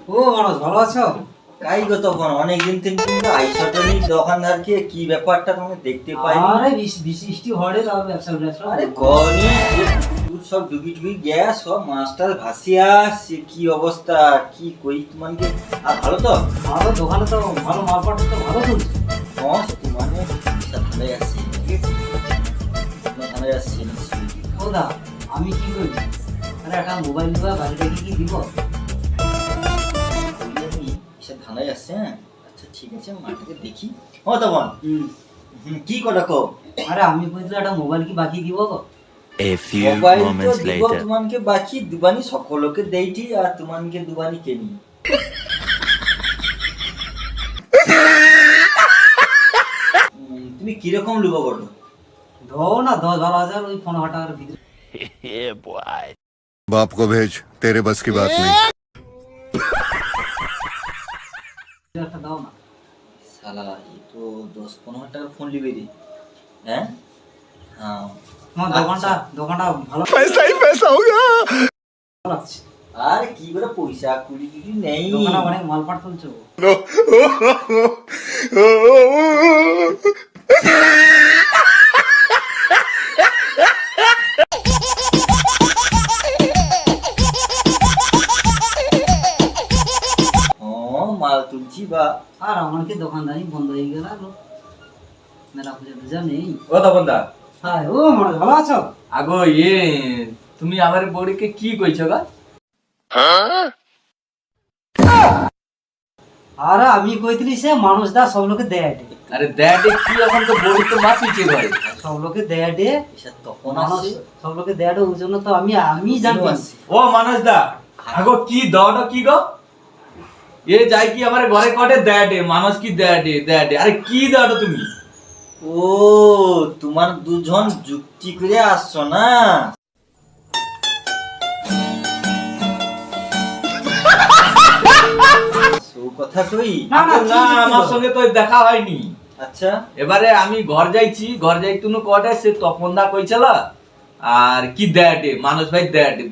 ও মানুষ ভালো আছো? কাই গো তখন অনেকদিন কিন্তু আইসটনি দোকানদারকে কি ব্যাপারটা তুমি দেখতে পাই। আরে বৃষ্টি হড়ে তাও ব্যবসা আরে গনি সব ডুবি ডুবি গ্যাস সব মাস্টার ভাসিয়া সে কি অবস্থা কি কই তোমাকে আর ভালো তো? আমাদের দোকানে তো ভালো মালপাট তো ভালো চলছে। হ্যাঁ মানে ঠান্ডায় আসছে ঠিক আছে ঠান্ডায় আসছে ও দা আমি কি করি, আরে একটা মোবাইল নিবা বাড়িতে কি দিব? ধানাই আসছে। হ্যাঁ আচ্ছা ঠিক আছে মাটিতে দেখি। ও তখন কি কথা কো? আরে আমি কইছিল একটা মোবাইল কি বাকি দিব গো? A few মোবাইল তো moments দিব later. তোমাকে বাকি দুবানি সকলকে দেইটি আর তোমাকে দুবানি কেনি। তুমি কিরকম লুব করো? ধো না 10-12,000 ওই 15,000 ভিতরে। Yeah, boy. बाप को भेज तेरे बस की बात नहीं। একটা দাও না। শালা এই তো 10-15 টাকার ফোন লিবে রে। হ্যাঁ হ্যাঁ তোমার দোকানটা ভালো पैसा ही पैसा होगा। লাগছে। আর কি করে পয়সা কুড়ি কিছু নেই। দোকানে অনেক মালপাট চলছে গো। মাল তুলছি বা আর আমার কি দোকানদারি বন্ধ হয়ে গেল আর মেলা পূজা নেই। ও তপনদা হ্যাঁ ও মানুষ ভালো আছো? আগো তুমি আমার বউকে কি কইছো গা? আরে আমি কইতলি সে মানুষ দা সব লোকে দেয় দে, আরে ড্যাডে কি এখন তো বউই তো বাঁচিছে ঘরে। সব লোকে দেয় দে এসব তখন মানুষ আসছে সব লোকে দেয় দে, ওই জন্য তো আমি জানতাম। ও মানস দা আগো কি দাওটা কি গো? এ যাই কি আমার ঘরে কটে ড্যাডে মানুষ কি ড্যাডে আরে কি দাওটা তুমি? ও তোমার দুজন যুক্তি করে আসছো না? কথা কই না, আগো, না ঠিক আমার ছিল। সঙ্গে তো দেখা হয়নি। আচ্ছা এবারে আমি ঘর যাই তুনু কটে সে তপনদা কইছিল আর কি ড্যাডে মানুষ ভাই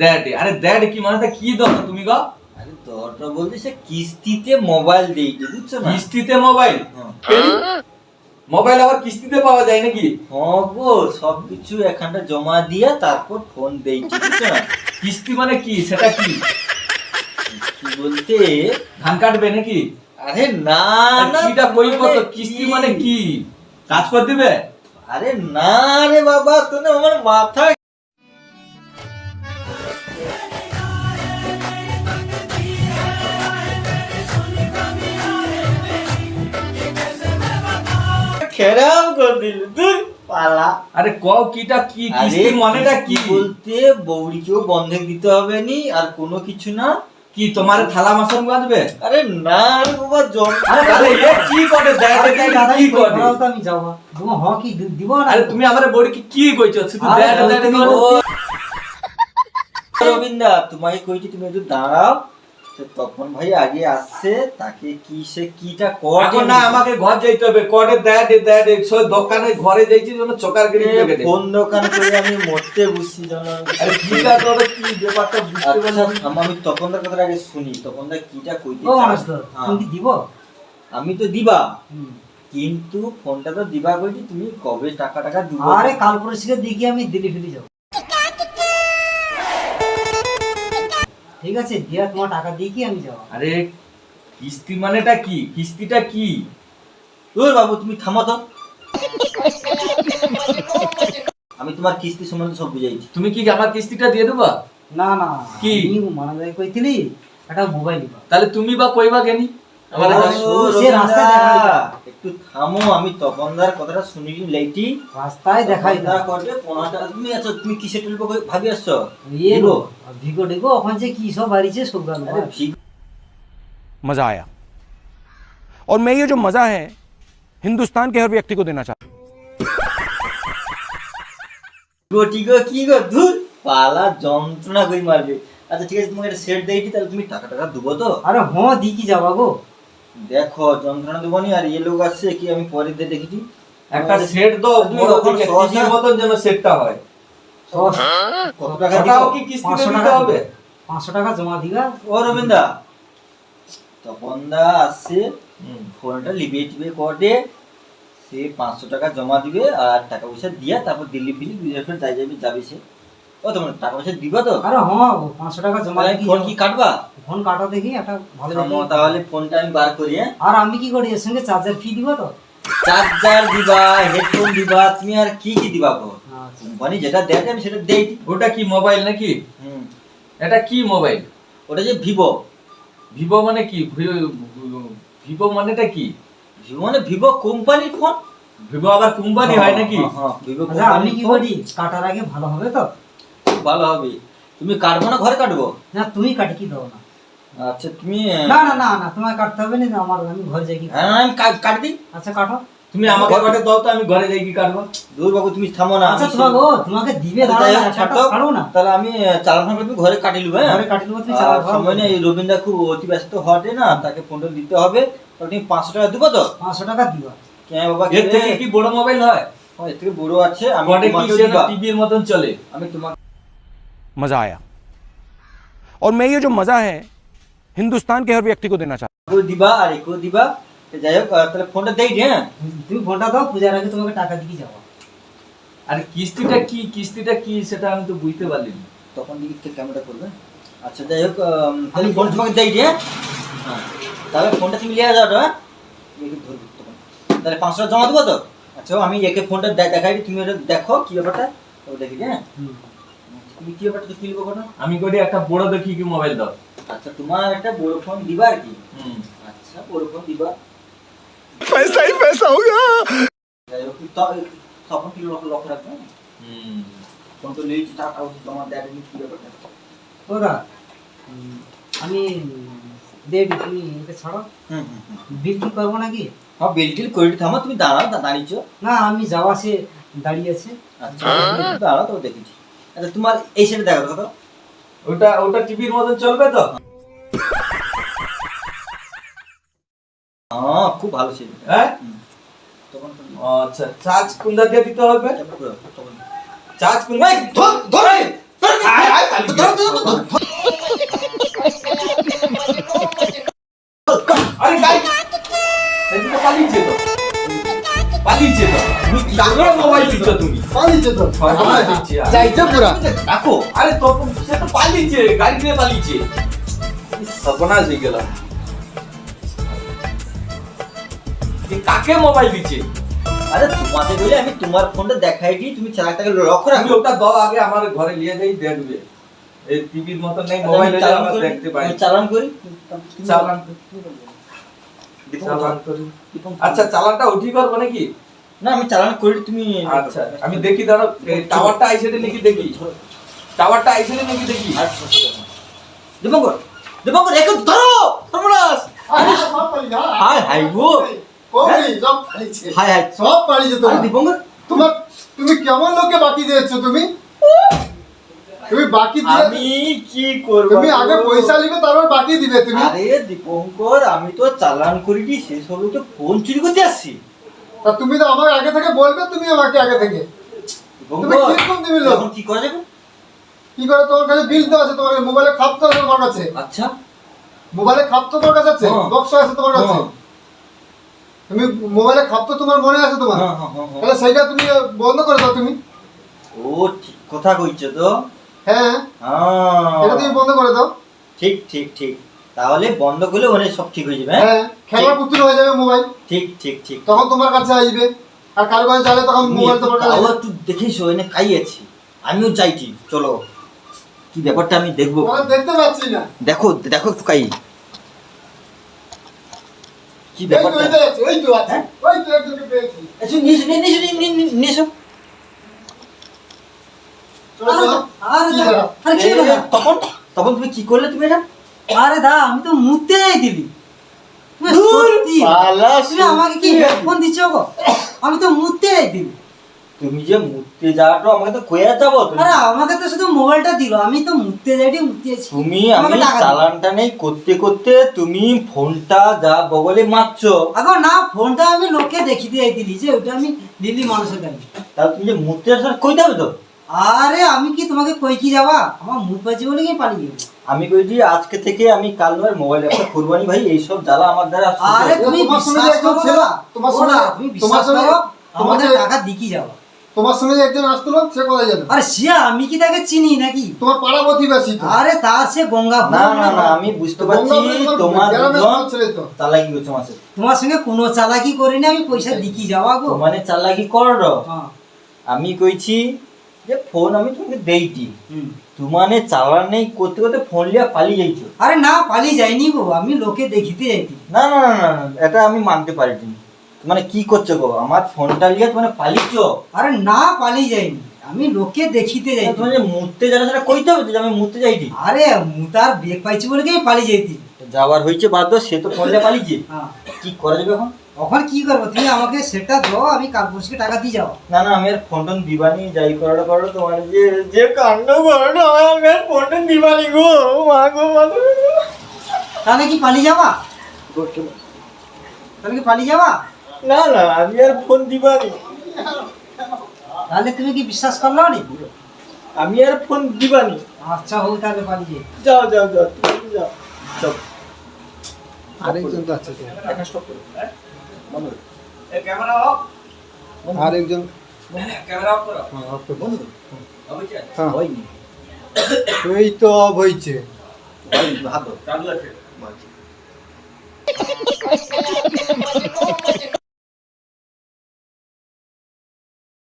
ড্যাডে আরে ড্যাড কি মানে কি দাও তুমি গো? আরে দরটা বলছি সে কিস্তিতে মোবাইল দেইতে বুঝছো না? কিস্তিতে মোবাইল? হ্যাঁ। মোবাইল আবার কিস্তিতে পাওয়া যায় নাকি? হ্যাঁ গো সবকিছু এখানটা জমা দিয়া তারপর ফোন দেইছি বুঝছো না? কিস্তি মানে কি সেটা কি? কিস্তি বলতে ধান কাটবে নাকি? আরে না না কিটা কই কত মানে কিস্তি মানে কি? কাজ করে দিবে? আরে না রে বাবা তুমি আমার মাথা খেরাম করে দিল দূর পালা। আরে কও কিটা কি কিস্তি মানেটা কি? বলতে বৌড়িকেও বন্ধক দিতে হবে নি আর কোনো কিছু না। কি তোমার থালা বাসন মাজবে? আরে না রে বাবা জল আরে এ কি করে দেয় কি করে? আমি যাবো তুমি হ কি দিব না? আরে তুমি আমারে বড়ি কি কইছো শুধু আরে দেয় তুমি করে? রবীন্দ্রা তোমাকে কইছি তুমি একটু দাঁড়াও। সে তখন ভাই আগে আসছে তাকে কি সে কিটা কর এখন না আমাকে ঘর যাইতে হবে কটে দেয় সো দোকানে ঘরে যাইছি যেন চকার গড়ি লেগে দে। কোন দোকান করে আমি মরতে বুঝছি জানো? আরে কিটা তোরে কি ব্যাপারটা বুঝতে পারলাম আচ্ছা, আমি তপনদার কথাটা আগে শুনি। তপনদা কিটা কইতে ও চায়? মানুষ তো হ্যাঁ। তুমি কি দিব? আমি তো দিবা হুম। কিন্তু ফোনটা তো দিবা কইছি তুমি কবে টাকা দিব? আরে কাল পরশুকে দেখি আমি দিল্লি ফিরে যাবো। ঠিক আছে দিয়া তোমার টাকা দিয়ে কি আমি যাবো। আরে কিস্তি মানেটা কি? কিস্তিটা কি? ওই বাবু তুমি থামো তো। আমি তোমার কিস্তি সম্বন্ধে সব বুঝাইছি। তুমি কি আমার কিস্তিটা দিয়ে দেবা? না না কি? আমি মানা যায় কইতিলি একটা মোবাইল নিবা। তাহলে তুমি বা কইবা কেনি? আমার ও, কাছে সে রাস্তায় রবীন্দ্রা, দেখাই। একটু থামো আমি তপনদার কথাটা শুনি লাইটি। রাস্তায় দেখাই তপনদা করবে 15 টাকা। তুমি আছো তুমি কিসে তুলবো ভাবি আসছো? ইয়ে দিব? গো ভিগো ডেগো ওখান যে কি সব বাড়িছে সব গান। আরে ভিগো मज़ा आया और मैं ये जो मज़ा है हिंदुस्तान के हर व्यक्ति को देना चाहता हूं। টিগো কি গো ধুর পালা যন্ত্রণা কই মারবে। আচ্ছা ঠিক আছে তোমাকে একটা সেট দেইছি তাহলে তুমি টাকা দেবো তো? আরে হ দি কি যাবা গো? দেখো যন্ত্রণা দেবো নি আর লোক আসছে কি আমি পরে দিয়ে দেখেছি একটা সেট দাও তুমি বড় রকম করে সহজ টিভির না? মতন যেন সেটটা হয়। কত টাকা ওটাও দিব? কি কিস্তিতে 500 দিতে টাকা হবে? 500 টাকা জমা দিবা। ও রবীন্দ্রা তপনদা আসছে, ফোনটা লিবিয়ে টিবিয়ে করে সে 500 টাকা জমা দিবে আর টাকা পয়সা দিয়া তারপর দিল্লি ফিলি বিদেশে যাই যাবে সে। ও তোমার টাকা পয়সা দিবা তো? আরে হ্যাঁ 500 টাকা জমা তাহলে রাখি। ফোন কি কাটবা? ফোন কাটা দেখি একটা ভালো দেখি। তাহলে ফোনটা আমি বার করি। হ্যাঁ, আর আমি কি করি এর সঙ্গে চার্জার ফি দিব তো? চার্জার দিবা, হেডফোন দিবা, তুমি আর কি কি দিবা গো? আচ্ছা। কোম্পানি যেটা দেয় আমি সেটা দেই। ওটা কি মোবাইল নাকি? এটা কি মোবাইল? ওটা যে ভিভো। ভিভো মানে কি? ভিভো মানেটা কি? ভিভো মানে ভিভো কোম্পানির ফোন। ভিভো আবার কোম্পানি হয় নাকি? হ্যাঁ, ভিভো আচ্ছা আমি কি করি কাটার আগে ভালো হবে তো? ভালো হবে। তুমি কাটবো না ঘরে কাটবো? না তুমি কাটি কি দাও না? আচ্ছা তুমি না না না না তোমায় কাটতে হবে না, আমার আমি ঘরে যাই কি। হ্যাঁ আমি কাট দিই। আচ্ছা কাটো। তুমি আমাকে কাটে দাও তো, আমি ঘরে যাই কি কাটবো? দূর বাবু তুমি থামো না। আচ্ছা তোমাকে দিবে আচ্ছা, দাঁড়াও যাই না, হোক, একটা ছাড়ো। ছাড়ো না। তাহলে আমি চালান ফোন তুমি ঘরে কাটি নেবো। হ্যাঁ ঘরে কাটি নেবো, তুমি আর চালাও ঘরে। সময় নেই, রবীন্দ্র খুব অতি ব্যস্ত হটে না, তাকে ফোনটা দিতে হবে। তাহলে তুমি 500 টাকা দিবো তো? 500 টাকা দিবা। কেন বাবা, এর থেকে কি বড় মোবাইল হয়? এর থেকে বড় আছে। আমি কোয়াটে কি তোমাকে সেটা দিবা। টিভির মতন চলে? আমি তোমাকে मज़ा आया और मैं ये जो मज़ा है हिंदुस्तान के हर व्यक्ति को देना चाहता দিবা আর একেও দিবা। তো যাই হোক, তাহলে ফোনটা দেই। হ্যাঁ তুমি ফোনটা দাও, পূজার আগে তোমাকে টাকা দিয়ে যাবো। আর কিস্তিটা কি সেটা আমি তো বুঝতে পারলি না। তখন দিকে ক্যামেরা করবে। আচ্ছা যাই হোক, তাহলে ফোন তোমাকে দেই। হ্যাঁ তাহলে ফোনটা তুমি নিয়ে যাও। হ্যাঁ ধরবো তখন। তাহলে 500 টাকা জমা দেবো তো? আচ্ছা আমি একে ফোনটা দেখাই, তুমি ওটা দেখো কি ব্যাপারটা। ও দেখি। হ্যাঁ তুমি কি ব্যাপারটা তো কিনবো কোনো? আমি করি একটা বড় দেখি কি মোবাইল দাও। আচ্ছা তোমার একটা বড় ফোন দিবা আর কি। আচ্ছা বড় ফোন দিবা। पैसा ही पैसा होगा। যাই হোক, তখন কি লক্ষ্য রাখবে। ফোন তো নিয়েছি, টাকা তোমার দেয় কি ব্যাপারটা। ওরা আমি দেব, তুমি এটা ছাড়ো। বিল কি করবো নাকি? হ্যাঁ বিল টিল করে থামো, তুমি দাঁড়াও, দাঁড়িয়েছো। না আমি যাওয়া সে দাঁড়িয়ে আছে। আচ্ছা দাঁড়াও তো দেখেছি। আচ্ছা তোমার এই সেটা দেখার কথা। ওটা টিভির মতন চলবে তো? হ্যাঁ খুব ভালো ছিল। হ্যাঁ তখন আচ্ছা, চার্জ কোনটা দিয়ে দিতে হবে? চার্জ কোন আরে গাই এদিকে পালিয়েছে তো তুমি কাগড়ে মোবাইল দিচ্ছ তুমি পালিয়েছে তো যাইতে পুরা রাখো। আরে তো সে তো পালিয়েছে, গাড়ি নিয়ে পালিয়েছে। সর্বনাশ হয়ে গেল। কাকে মোবাইল দিচ্ছে? আরে তোমাকে বলে আমি তোমার ফোনটা দেখাই দিই, তুমি চালাকটাকে লক্ষ্য আমি রাখো। ওটা দাও আগে, আমার ঘরে নিয়ে যাই দেখবে। এই টিভির মতন নেই, মোবাইল হলে আমরা দেখতে পাই। চালান করি। চালান করি। আচ্ছা চালানটা উঠি করবো নাকি? না আমি চালান করি, তুমি আচ্ছা আমি দেখি, দাঁড়াও টাওয়ারটা আইসেটে নাকি দেখি। টাওয়ারটা আইসেটে নাকি দেখি। দীপঙ্কর দীপঙ্কর একটু ধরো। সর্বনাশ। হাই হাই গো। সব পালিয়েছে হাই হাই। সব পালিয়েছে আরে দীপঙ্কর তুমি কেমন লোককে বাকি দিয়েছো? তুমি বাকি দিয়ে আমি কি করব? তুমি আগে পয়সা নিবে তারপর বাকি দিবে তুমি। আরে দীপঙ্কর আমি তো চালান করিনি, শেষ হলো তো ফোন চুরি করতে আসছি। তা তুমি তো আমাকে আগে থেকে বলবে, তুমি আমাকে আগে থেকে। তুমি দীপঙ্কর কিরকম দিবি লোক? এখন কি করা যাবে? কি করে তোমার কাছে বিল তো আছে, তোমার মোবাইলে খাপ তো আছে তোমার কাছে। আচ্ছা মোবাইলে খাপ তো তোমার কাছে আছে, হ্যাঁ। বক্স আছে তোমার কাছে। হ্যাঁ। তুমি মোবাইলে খাপ তো তোমার মনে আছে তোমার। হ্যাঁ, হ্যাঁ, হ্যাঁ, হ্যাঁ। তাহলে সেইটা তুমি বন্ধ করে দাও তুমি। ও ঠিক কথা কইছো তো। হ্যাঁ এটা তুমি বন্ধ করে দাও। ঠিক ঠিক ঠিক। তাহলে বন্ধ করলে অনেক সব ঠিক হয়ে যাবে। হ্যাঁ খেলার পুতুল হয়ে যাবে মোবাইল, ঠিক ঠিক ঠিক। তখন তোমার কাছে আসবে। আর কারো কাছে চাইলে তখন মোবাইল তোমার কাছে আসবে। একটু দেখিস এনে কাই আছি, আমিও চাইছি। চলো কি ব্যাপারটা আমি দেখবো। তোমার দেখতে পাচ্ছি না। দেখো দেখো একটু কাই কি এই তো ব্যাপারটা। এই তো আছে, ওই তো আছে, ওই তো একজনকে পেয়েছি। আচ্ছা নিশো চলো, চলো। আরে কি দা, হলো? আরে কি হলো? তখন তখন তুমি কি করলে? তুমি এটা আরে দা আমি তো মুতে দিলি। তুমি ধুর, সত্যি পালা তুমি আমাকে কি হেডফোন দিচ্ছ গো? আমি তো মুতে দিলি। তুমি যে মুততে যাওয়াটা আমাকে তো কইয়া যাবো। আরে আমাকে তো শুধু মোবাইলটা দিল, আমি তো মুতে যাইটি মুতেছি। তুমি আমাকে আমি টাকা দিও। চালানটা নেই করতে করতে তুমি ফোনটা যা বগলে মারছো। আগো না ফোনটা আমি লোকে দেখি দিয়ে দিলি যে ওটা আমি দিল্লি মানুষের গাড়ি। তাহলে তুমি যে মুততে আসলে কইতে হবে তো। আরে আমি কি তোমাকে কই কি যাবা, আমার মুখ বাজি বলে কি পালিয়ে যাবো? আমি কইছি আজকে থেকে আমি কাল নয় মোবাইল একটা কুরবানি ভাই, এইসব জ্বালা আমার দ্বারা আর সহ্য আরে হয় না। তুমি তোমার সঙ্গে বিশ্বাস একজন করো ছিল, না, তোমার ও সঙ্গে- না, তুমি তোমার বিশ্বাস সঙ্গে- করো, তোমার আমাদের সঙ্গে- টাকা দিকি যাওয়া। তোমার সঙ্গে যে একজন আসতো সে কোথায় যাবে? আরে সে আমি কি তাকে চিনি নাকি? তোমার পাড়া প্রতিবেশী তো। আরে তার সে গঙ্গা না না না আমি বুঝতে পারছি গঙ্গাপুরে তোমার গ্রামের দুজন ছেলে তো। চালাকি করছো আমার সাথে। তোমার সঙ্গে কোনো চালাকি করি না, আমি পয়সা দিকি যাওয়া গো। মানে চালাকি করো। হ্যাঁ, আমি কইছি যে ফোন আমি তোমাকে দেইছি, হুম। তোমানে চালান নেই করতে করতে ফোন লিয়া পালিয়ে যাইছো। আরে না পালিয়ে যাইনি গো, আমি লোকে দেখিতে যাইতি। না না না না না, এটা আমি মানতে পারিনি। মানে কি করছো গো, আমার ফোনটা লিয়ে মানে পালিয়েছো? আরে না পালিয়ে যাইনি, আমি লোকে দেখিতে যাইতি। তুমি যে মুততে যারা সেটা কইতে হবে তো যে আমি মুততে যাইছি। আরে মুতার বেগ পাইছি বলে কি আমি পালিয়ে যাইতি। যাওয়ার হয়েছে বাধ্য, সে তো ফোন লিয়ে পালিয়েছে। হ্যাঁ, কি করা যাবে এখন? এখন কি করবো, তুমি আমাকে সেটা দাও, আমি কাল পরশুকে টাকা দিয়ে যাবো। না না আমি আর ফোন টোন দিবানি, যাই করাটা করো, তোমার যে যে কাণ্ড করো না, আমি আর ফোন টোন দিবানি গো, মা গো মা গো। তাহলে কি পালিয়ে যাবা? তাহলে কি পালিয়ে যাবা? না না আমি আর ফোন দিবানি, তাহলে তুমি কি বিশ্বাস করলো নি? আমি আর ফোন দিবানি। আচ্ছা হোক, তাহলে পালিয়ে যাই। যাও যাও যাও তুমি যাও। চল আরেকজন তো আছে তো। এখন স্টপ করো। বন্ধ করো। এ ক্যামেরা অফ, আরেকজন ক্যামেরা অফ করো। হ্যাঁ, off করে দাও। বন্ধ করো। হয়েছে? হ্যাঁ, হয়নি এই তো হয়েছে। হয়নি, হাত ধরো। চালু আছে। বলছি।